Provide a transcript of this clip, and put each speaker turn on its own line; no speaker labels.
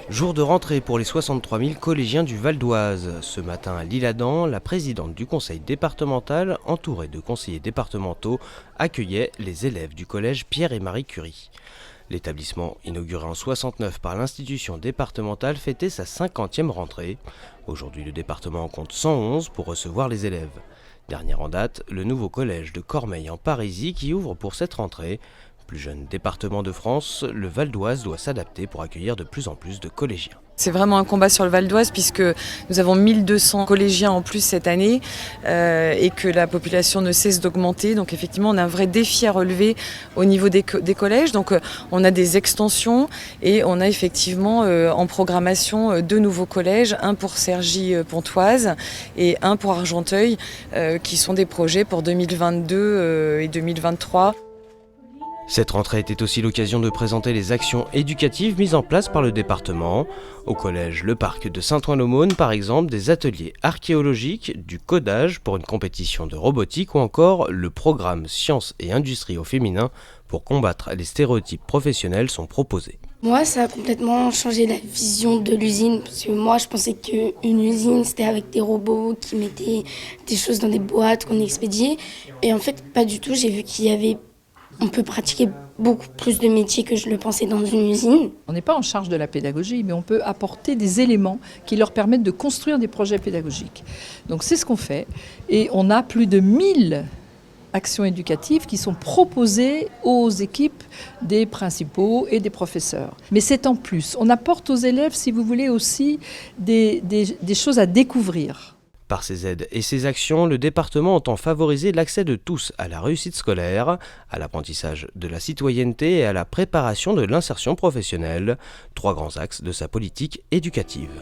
Jour de rentrée pour les 63 000 collégiens du Val d'Oise. Ce matin à l'Isle-Adam, la présidente du conseil départemental, entourée de conseillers départementaux, accueillait les élèves du collège Pierre et Marie Curie. L'établissement, inauguré en 69 par l'institution départementale, fêtait sa 50e rentrée. Aujourd'hui, le département en compte 111 pour recevoir les élèves. Dernière en date, le nouveau collège de Cormeilles en Parisis qui ouvre pour cette rentrée. Plus jeune département de France, le Val d'Oise doit s'adapter pour accueillir de plus en plus de collégiens.
C'est vraiment un combat sur le Val d'Oise puisque nous avons 1200 collégiens en plus cette année et que la population ne cesse d'augmenter. Donc effectivement, on a un vrai défi à relever au niveau des collèges. Donc on a des extensions et on a effectivement en programmation 2 nouveaux collèges, un pour Cergy-Pontoise et un pour Argenteuil, qui sont des projets pour 2022 et 2023.
Cette rentrée était aussi l'occasion de présenter les actions éducatives mises en place par le département. Au collège Le Parc de Saint-Ouen-l'Aumône, par exemple, des ateliers archéologiques, du codage pour une compétition de robotique ou encore le programme Sciences et Industrie au féminin pour combattre les stéréotypes professionnels sont proposés.
Moi, ça a complètement changé la vision de l'usine parce que moi, je pensais qu'une usine, c'était avec des robots qui mettaient des choses dans des boîtes qu'on expédiait. Et en fait, pas du tout. J'ai vu on peut pratiquer beaucoup plus de métiers que je le pensais dans une usine.
On n'est pas en charge de la pédagogie, mais on peut apporter des éléments qui leur permettent de construire des projets pédagogiques. Donc c'est ce qu'on fait. Et on a plus de 1000 actions éducatives qui sont proposées aux équipes des principaux et des professeurs. Mais c'est en plus. On apporte aux élèves, si vous voulez, aussi des choses à découvrir.
Par ces aides et ces actions, le département entend favoriser l'accès de tous à la réussite scolaire, à l'apprentissage de la citoyenneté et à la préparation de l'insertion professionnelle, 3 grands axes de sa politique éducative.